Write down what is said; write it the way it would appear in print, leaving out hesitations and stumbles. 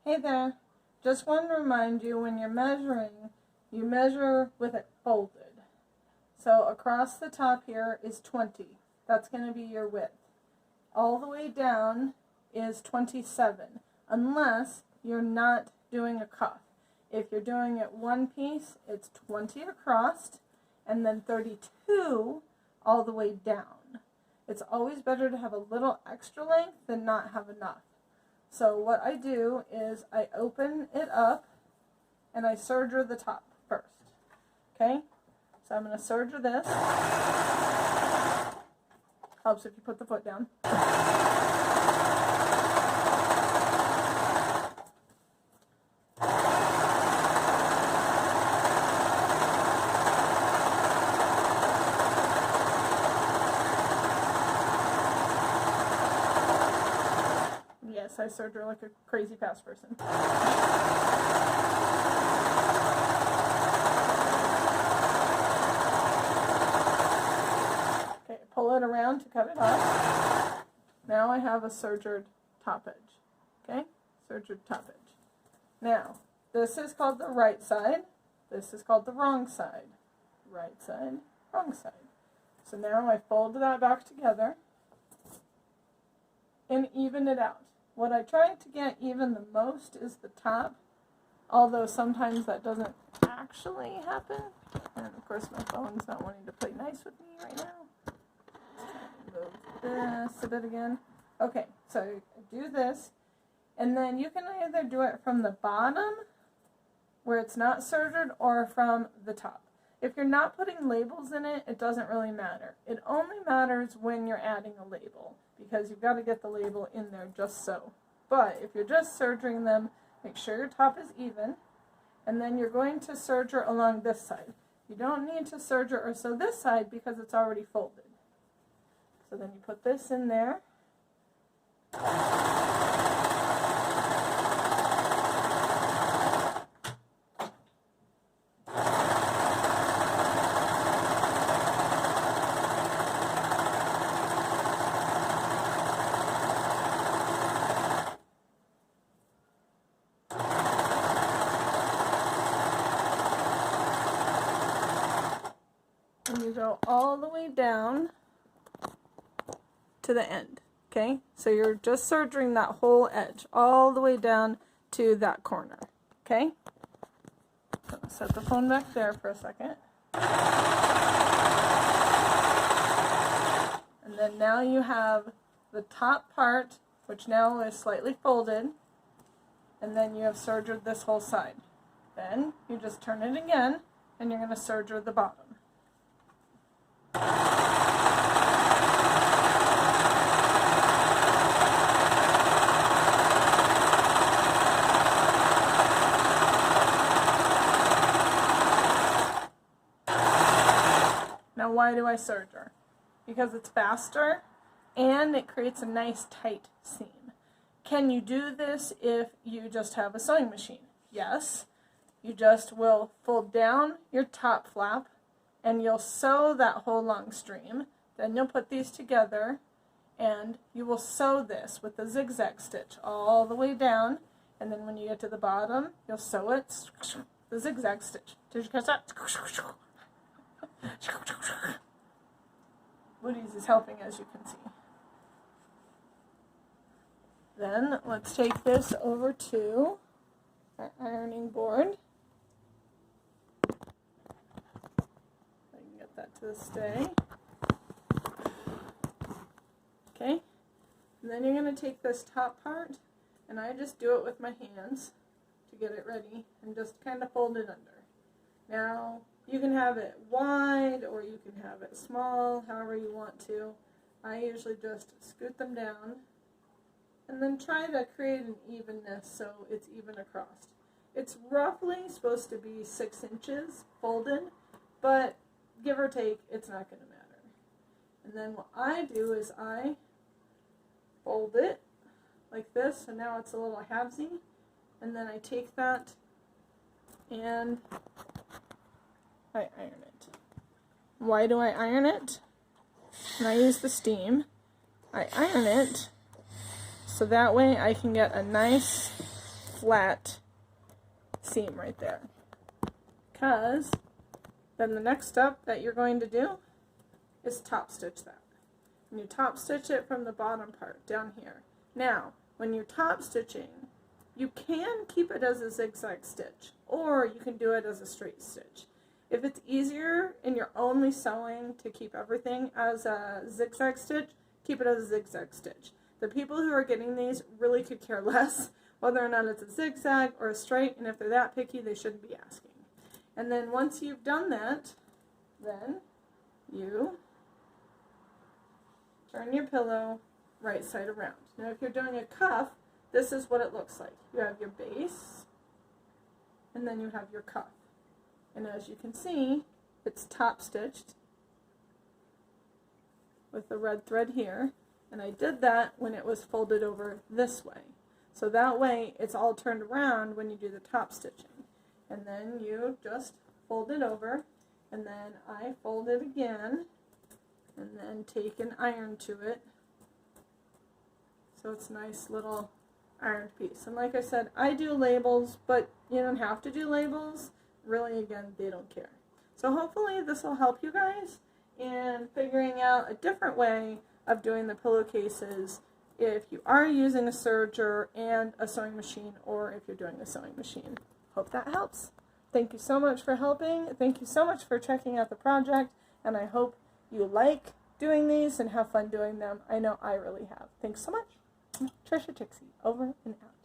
Hey there, just want to remind you when you're measuring, you measure with it folded. So across the top here is 20. That's going to be your width. All the way down is 27, unless you're not doing a cuff. If you're doing it one piece, it's 20 across and then 32 all the way down. It's always better to have a little extra length than not have enough. So what I do is I open it up and I serger the top first. Okay? So I'm going to serger this. Helps if you put the foot down. Yes, I serger like a crazy fast person. Okay, pull it around to cut it off. Now I have a sergered top edge. Okay, sergered top edge. Now, this is called the right side. This is called the wrong side. Right side, wrong side. So now I fold that back together and even it out. What I try to get even the most is the top, although sometimes that doesn't actually happen. And of course my phone's not wanting to play nice with me right now. Move this a bit again. Okay, so I do this, and then you can either do it from the bottom, where it's not sergered, or from the top. If you're not putting labels in it, it doesn't really matter. It only matters when you're adding a label, because you've got to get the label in there just so. But if you're just sergering them, make sure your top is even, and then you're going to serger along this side. You don't need to serger or sew this side because it's already folded. So then you put this in there. And you go all the way down to the end, okay? So you're just sergering that whole edge all the way down to that corner, okay? So I'll set the phone back there for a second. And then now you have the top part, which now is slightly folded, and then you have sergered this whole side. Then you just turn it again, and you're going to serger the bottom. Now why do I serger? Because it's faster and it creates a nice tight seam. Can you do this if you just have a sewing machine? Yes. You just will fold down your top flap and you'll sew that whole long stream. Then you'll put these together and you will sew this with a zigzag stitch all the way down, and then when you get to the bottom, you'll sew it, the zigzag stitch. Did you catch that? Woody's is helping, as you can see. Then let's take this over to our ironing board. I can get that to stay. Okay, and then you're going to take this top part, and I just do it with my hands to get it ready, and just kind of fold it under. Now, you can have it wide, or you can have it small, however you want to. I usually just scoot them down, and then try to create an evenness so it's even across. It's roughly supposed to be 6 inches folded, but give or take, it's not going to matter. And then what I do is I fold it like this, so now it's a little halvesy, and then I take that and I iron it. Why do I iron it? And I use the steam. I iron it so that way I can get a nice flat seam right there. Because then the next step that you're going to do is top stitch that. And you top stitch it from the bottom part down here. Now, when you're top stitching, you can keep it as a zigzag stitch, or you can do it as a straight stitch. If it's easier and you're only sewing to keep everything as a zigzag stitch, keep it as a zigzag stitch. The people who are getting these really could care less whether or not it's a zigzag or a straight, and if they're that picky, they shouldn't be asking. And then once you've done that, then you turn your pillow right side around. Now if you're doing a cuff, this is what it looks like. You have your base, and then you have your cuff. And as you can see, it's top stitched with the red thread here. And I did that when it was folded over this way. So that way it's all turned around when you do the top stitching. And then you just fold it over, and then I fold it again, and then take an iron to it. So it's a nice little ironed piece. And like I said, I do labels, but you don't have to do labels. Really, again, they don't care. So hopefully this will help you guys in figuring out a different way of doing the pillowcases if you are using a serger and a sewing machine, or if you're doing a sewing machine. Hope that helps. Thank you so much for helping. Thank you so much for checking out the project, and I hope you like doing these and have fun doing them. I know I really have. Thanks so much. Trixie, over and out.